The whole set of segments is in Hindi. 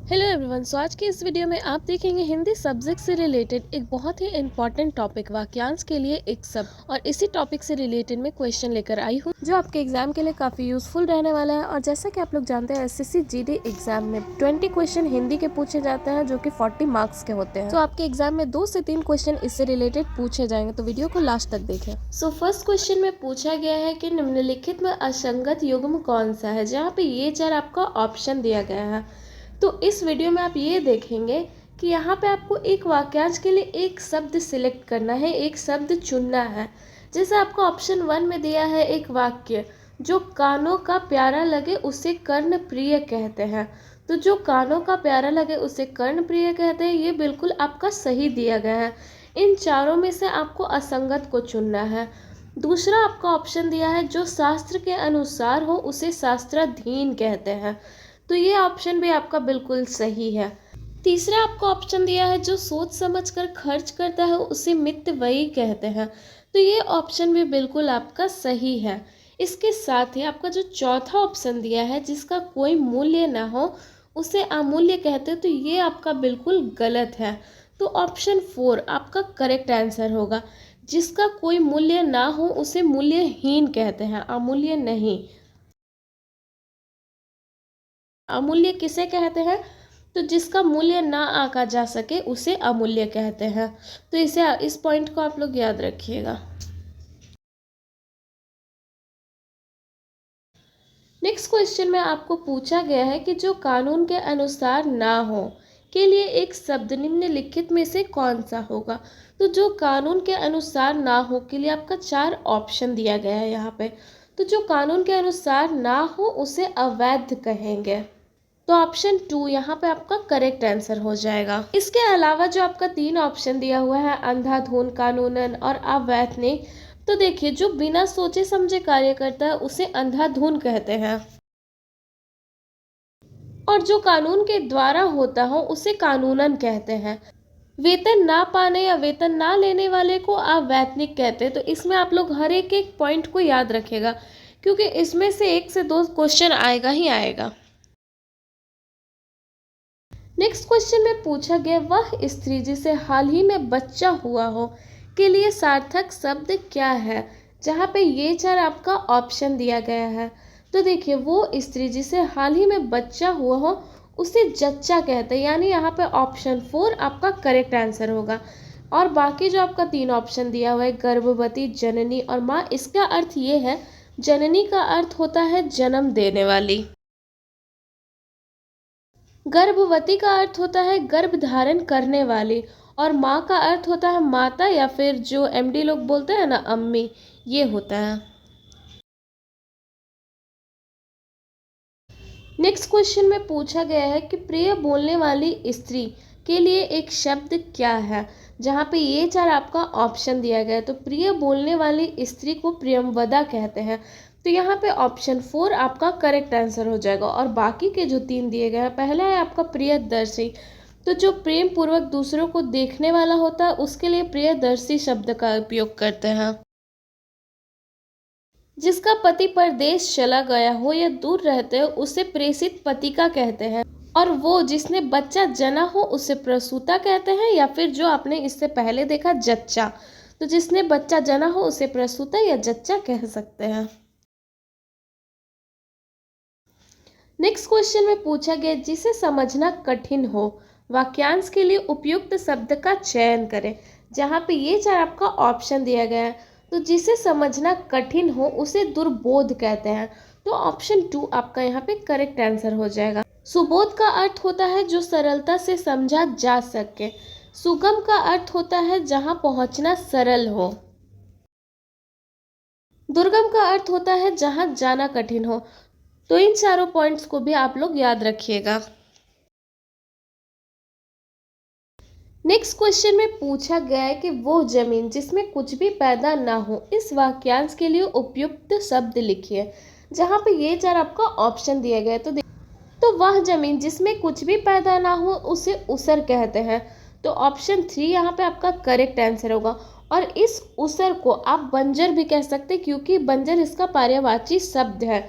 Hello everyone. सो आज के इस वीडियो में आप देखेंगे हिंदी सब्जेक्ट से रिलेटेड एक बहुत ही इंपॉर्टेंट टॉपिक वाक्यांश के लिए एक शब्द, और इसी टॉपिक से रिलेटेड मैं क्वेश्चन लेकर आई हूँ जो आपके एग्जाम के लिए काफ़ी यूजफुल रहने वाला है। और जैसा कि आप लोग जानते हैं एसएससी जीडी एग्जाम में 20 क्वेश्चन हिंदी के पूछे जाते हैं जो कि 40 मार्क्स के होते हैं। तो आपके एग्जाम में 2 से 3 क्वेश्चन इससे रिलेटेड पूछे जाएंगे, तो वीडियो को लास्ट तक देखें। सो फर्स्ट क्वेश्चन में पूछा गया है कि निम्नलिखित में असंगत युग्म कौन सा है, जहाँ पे ये 4 आपका ऑप्शन दिया गया है। तो इस वीडियो में आप ये देखेंगे कि यहाँ पे आपको एक वाक्यांश के लिए एक शब्द सिलेक्ट करना है, एक शब्द चुनना है। जैसे आपको ऑप्शन 1 में दिया है एक वाक्य, जो कानों का प्यारा लगे उसे कर्ण प्रिय कहते हैं। तो जो कानों का प्यारा लगे उसे कर्ण प्रिय कहते हैं, ये बिल्कुल आपका सही दिया गया है। इन चारों में से आपको असंगत को चुनना है। दूसरा आपका ऑप्शन दिया है, जो शास्त्र के अनुसार हो उसे शास्त्राधीन कहते हैं। तो ये ऑप्शन भी आपका बिल्कुल सही है। तीसरा आपको ऑप्शन दिया है, जो सोच समझकर खर्च करता है उसे मितव्ययी कहते हैं। तो ये ऑप्शन भी बिल्कुल आपका सही है। इसके साथ ही आपका जो चौथा ऑप्शन दिया है, जिसका कोई मूल्य ना हो उसे अमूल्य कहते हैं, तो ये आपका बिल्कुल गलत है। तो ऑप्शन 4 आपका करेक्ट आंसर होगा। जिसका कोई मूल्य ना हो उसे मूल्यहीन कहते हैं, अमूल्य नहीं। अमूल्य किसे कहते हैं? तो जिसका मूल्य ना आंका जा सके उसे अमूल्य कहते हैं। तो इस पॉइंट को आप लोग याद रखिएगा। नेक्स्ट क्वेश्चन में आपको पूछा गया है कि जो कानून के अनुसार ना हो के लिए एक शब्द निम्नलिखित में से कौन सा होगा। तो जो कानून के अनुसार ना हो के लिए आपका 4 ऑप्शन दिया गया है यहाँ पे। तो जो कानून के अनुसार ना हो उसे अवैध कहेंगे। तो ऑप्शन 2 यहाँ पे आपका करेक्ट आंसर हो जाएगा। इसके अलावा जो आपका 3 ऑप्शन दिया हुआ है, अंधाधुन, कानूनन और अवैतनिक, तो देखिए जो बिना सोचे समझे कार्य करता है उसे अंधाधुन कहते हैं, और जो कानून के द्वारा होता हो उसे कानूनन कहते हैं। वेतन ना पाने या वेतन ना लेने वाले को अवैतनिक कहते हैं। तो इसमें आप लोग हर एक एक पॉइंट को याद रखेगा, क्योंकि इसमें से 1 से 2 क्वेश्चन आएगा ही आएगा। नेक्स्ट क्वेश्चन में पूछा गया, वह स्त्री जिसे हाल ही में बच्चा हुआ हो के लिए सार्थक शब्द क्या है, जहाँ पे ये 4 आपका ऑप्शन दिया गया है। तो देखिए वो स्त्री जिसे हाल ही में बच्चा हुआ हो उसे जच्चा कहते हैं, यानी यहाँ पे ऑप्शन 4 आपका करेक्ट आंसर होगा। और बाकी जो आपका 3 ऑप्शन दिया हुआ है, गर्भवती, जननी और माँ, इसका अर्थ ये है, जननी का अर्थ होता है जन्म देने वाली, गर्भवती का अर्थ होता है गर्भ धारण करने वाली, और माँ का अर्थ होता है माता, या फिर जो एमडी लोग बोलते हैं ना, अम्मी, ये होता है। नेक्स्ट क्वेश्चन में पूछा गया है कि प्रिय बोलने वाली स्त्री के लिए एक शब्द क्या है, जहाँ पे ये 4 आपका ऑप्शन दिया गया है। तो प्रिय बोलने वाली स्त्री को प्रियमवदा कहते हैं। तो यहाँ पे ऑप्शन 4 आपका करेक्ट आंसर हो जाएगा। और बाकी के जो 3 दिए गए हैं, पहला है आपका प्रियदर्शी, तो जो प्रेम पूर्वक दूसरों को देखने वाला होता है उसके लिए प्रियदर्शी शब्द का उपयोग करते हैं। जिसका पति परदेश चला गया हो या दूर रहते हो उसे प्रेषित पतिका कहते हैं। और वो जिसने बच्चा जना हो उसे प्रसूता कहते हैं, या फिर जो आपने इससे पहले देखा जच्चा, तो जिसने बच्चा जना हो उसे प्रसूता या जच्चा कह सकते हैं। नेक्स्ट क्वेश्चन में पूछा गया, जिसे समझना कठिन हो वाक्यांश के लिए उपयुक्त शब्द का चयन करें, जहाँ पे ये 4 आपका ऑप्शन दिया गया है। तो जिसे समझना कठिन हो उसे दुर्बोध कहते हैं। तो ऑप्शन 2 आपका यहाँ पे करेक्ट आंसर हो जाएगा। सुबोध का अर्थ होता है जो सरलता से समझा जा सके। सुगम का अर्थ होता है जहाँ पहुँचना सरल हो। दुर्गम का अर्थ होता है जहाँ जाना कठिन हो। तो इन चारों पॉइंट्स को भी आप लोग याद रखिएगा। नेक्स्ट क्वेश्चन में पूछा गया है कि वो जमीन जिसमें कुछ भी पैदा ना हो, इस वाक्यांश के लिए उपयुक्त शब्द लिखिए, जहाँ पे ये 4 आपका ऑप्शन दिया गया है। तो वह जमीन जिसमें कुछ भी पैदा ना हो उसे उसर कहते हैं। तो ऑप्शन 3 यहाँ पे आपका करेक्ट आंसर होगा। और इस उसर को आप बंजर भी कह सकते हैं, क्योंकि बंजर इसका पर्यायवाची शब्द है।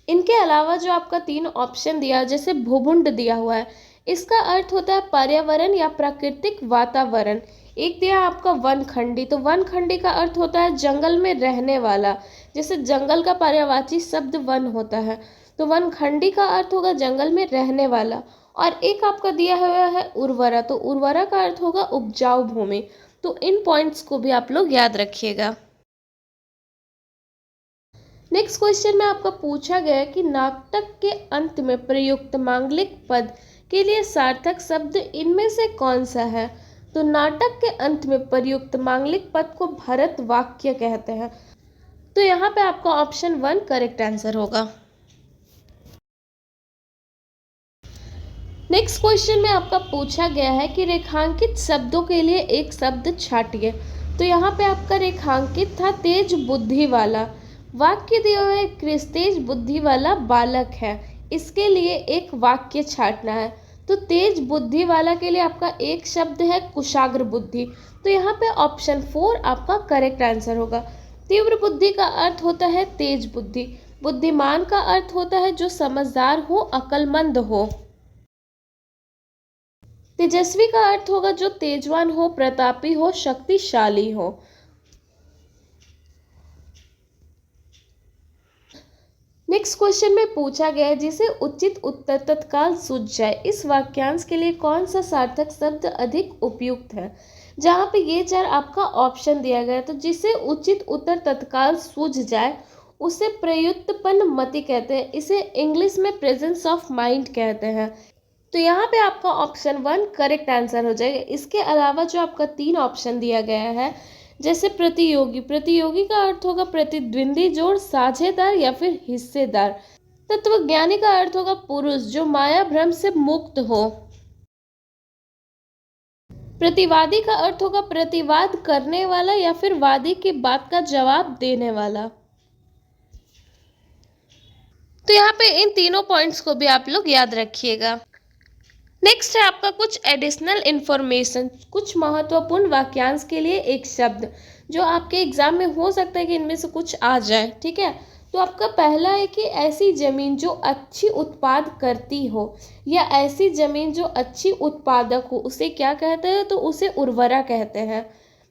इनके अलावा जो आपका 3 ऑप्शन दिया, जैसे भूभुंड दिया हुआ है, इसका अर्थ होता है पर्यावरण या प्राकृतिक वातावरण। एक दिया आपका वनखंडी, तो वनखंडी का अर्थ होता है जंगल में रहने वाला, जैसे जंगल का पर्यायवाची शब्द वन होता है, तो वनखंडी का अर्थ होगा जंगल में रहने वाला। और एक आपका दिया हुआ है उर्वरा, तो उर्वरा का अर्थ होगा उपजाऊ भूमि। तो इन पॉइंट्स को भी आप लोग याद रखिएगा। नेक्स्ट क्वेश्चन में आपका पूछा गया है कि नाटक के अंत में प्रयुक्त मांगलिक पद के लिए सार्थक शब्द इनमें से कौन सा है? तो नाटक के अंत में प्रयुक्त मांगलिक पद को भरत वाक्य कहते हैं। तो यहाँ पे आपका ऑप्शन 1 करेक्ट आंसर होगा। नेक्स्ट क्वेश्चन में आपका पूछा गया है कि रेखांकित शब्दों के लिए एक शब्द छाटिए। तो यहाँ पे आपका रेखांकित था तेज बुद्धि वाला। वाक्य दिया हुआ है क्रिस तेज बुद्धि वाला बालक है, इसके लिए एक वाक्य छाटना है। तो तेज बुद्धि वाला के लिए आपका एक शब्द है कुशाग्र बुद्धि। तो यहाँ पे ऑप्शन 4 आपका करेक्ट आंसर होगा। तीव्र बुद्धि का अर्थ होता है तेज बुद्धि। बुद्धिमान का अर्थ होता है जो समझदार हो, अक्लमंद हो। तेजस्वी का अर्थ होगा जो तेजवान हो, प्रतापी हो, शक्तिशाली हो। नेक्स्ट क्वेश्चन में पूछा गया है जिसे उचित उत्तर तत्काल सूझ जाए, इस वाक्यांश के लिए कौन सा सार्थक शब्द अधिक उपयुक्त है? जहाँ पे ये 4 आपका ऑप्शन दिया गया है, तो जिसे उचित उत्तर तत्काल सूझ जाए उसे प्रयुत्पन्न मति कहते हैं, इसे इंग्लिश में प्रेजेंस ऑफ माइंड कहते हैं। तो यहाँ पे आपका ऑप्शन 1 करेक्ट आंसर हो जाएगा। इसके अलावा जो आपका 3 ऑप्शन दिया गया है, जैसे प्रतियोगी, प्रतियोगी का अर्थ होगा प्रतिद्वंदी जोड़, साझेदार या फिर हिस्सेदार। तत्वज्ञानी का अर्थ होगा पुरुष जो माया भ्रम से मुक्त हो। प्रतिवादी का अर्थ होगा प्रतिवाद करने वाला या फिर वादी की बात का जवाब देने वाला। तो यहाँ पे इन तीनों पॉइंट्स को भी आप लोग याद रखिएगा। नेक्स्ट है आपका कुछ एडिशनल इन्फॉर्मेशन, कुछ महत्वपूर्ण वाक्यांश के लिए एक शब्द जो आपके एग्जाम में हो सकता है कि इनमें से कुछ आ जाए, ठीक है। तो आपका पहला है कि ऐसी जमीन जो अच्छी उत्पाद करती हो, या ऐसी जमीन जो अच्छी उत्पादक हो, उसे क्या कहते हैं? तो उसे उर्वरा कहते हैं।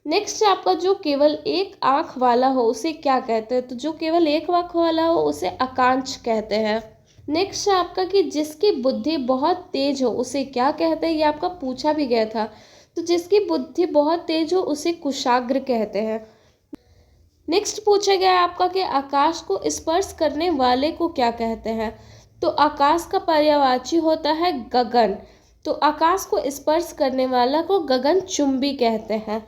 नेक्स्ट है आपका जो केवल एक आँख वाला हो उसे क्या कहते हैं? तो जो केवल एक आँख वाला हो उसे आकांक्ष कहते हैं। नेक्स्ट है आपका कि जिसकी बुद्धि बहुत तेज हो उसे क्या कहते हैं? ये आपका पूछा भी गया था। तो जिसकी बुद्धि बहुत तेज हो उसे कुशाग्र कहते हैं। नेक्स्ट पूछा गया है आपका कि आकाश को स्पर्श करने वाले को क्या कहते हैं? तो आकाश का पर्यायवाची होता है गगन। तो आकाश को स्पर्श करने वाला को गगनचुंबी कहते हैं।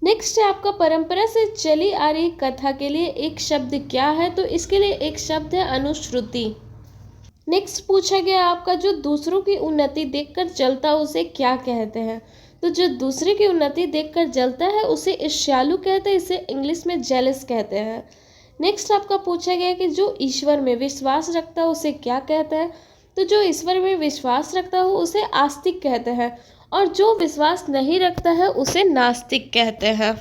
नेक्स्ट है आपका परंपरा से चली आ रही कथा के लिए एक शब्द क्या है? तो इसके लिए एक शब्द है अनुश्रुति। नेक्स्ट पूछा गया आपका जो दूसरों की उन्नति देखकर जलता उसे क्या कहते हैं? तो जो दूसरे की उन्नति देखकर जलता है उसे ईर्ष्यालु कहते हैं, इसे इंग्लिश में जेलस कहते हैं। नेक्स्ट आपका पूछा गया कि जो ईश्वर में विश्वास रखता है उसे क्या कहते हैं? तो जो ईश्वर में विश्वास रखता हो उसे आस्तिक कहते हैं, और जो विश्वास नहीं रखता है उसे नास्तिक कहते हैं।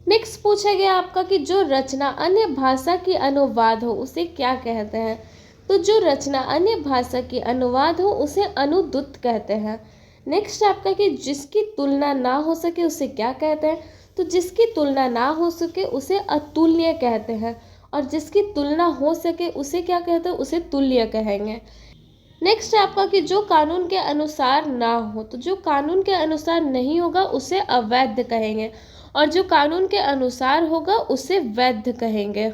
नेक्स्ट पूछा गया आपका कि जो रचना अन्य भाषा की अनुवाद हो उसे क्या कहते हैं? तो जो रचना अन्य भाषा की अनुवाद हो उसे अनुद्युत कहते हैं। नेक्स्ट आपका कि जिसकी तुलना ना हो सके उसे क्या कहते हैं? तो जिसकी तुलना ना हो सके उसे अतुल्य कहते हैं, और जिसकी तुलना हो सके उसे क्या कहते हैं? उसे तुल्य कहेंगे। नेक्स्ट है आपका कि जो कानून के अनुसार ना हो, तो जो कानून के अनुसार नहीं होगा उसे अवैध कहेंगे, और जो कानून के अनुसार होगा उसे वैध कहेंगे।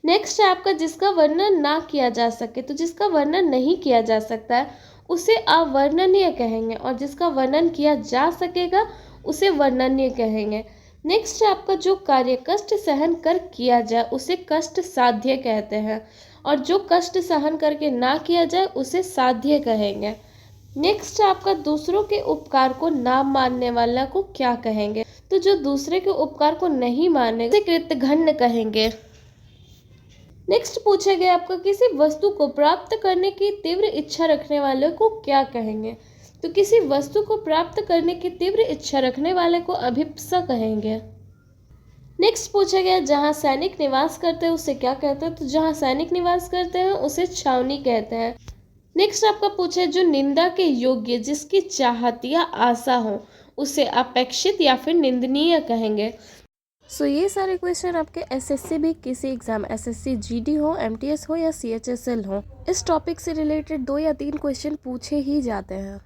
नेक्स्ट है आपका जिसका वर्णन ना किया जा सके, तो जिसका वर्णन नहीं किया जा सकता है उसे अवर्णनीय कहेंगे, और जिसका वर्णन किया जा सकेगा उसे वर्णनीय कहेंगे। नेक्स्ट है आपका जो कार्य कष्ट सहन कर किया जाए उसे कष्ट साध्य कहते हैं, और जो कष्ट सहन करके ना किया जाए उसे साध्य कहेंगे। नेक्स्ट आपका दूसरों के उपकार को ना मानने वाला को क्या कहेंगे? तो जो दूसरे के उपकार को नहीं माने उसे कृतघ्न कहेंगे। नेक्स्ट पूछा गया आपका किसी वस्तु को प्राप्त करने की तीव्र इच्छा रखने वाले को क्या कहेंगे? तो किसी वस्तु को प्राप्त करने की तीव्र इच्छा रखने वाले को अभिप्सा कहेंगे। नेक्स्ट पूछा गया जहाँ सैनिक निवास करते हैं उसे क्या कहते हैं, तो जहाँ सैनिक निवास करते हैं उसे छावनी कहते हैं। नेक्स्ट आपका पूछा है जो निंदा के योग्य जिसकी चाहत या आशा हो उसे अपेक्षित या फिर निंदनीय कहेंगे। सो ये सारे क्वेश्चन आपके एसएससी भी किसी एग्जाम एसएससी जीडी हो, एमटीएस हो या सीएचएसएल हो, इस टॉपिक से रिलेटेड 2 या 3 क्वेश्चन पूछे ही जाते हैं।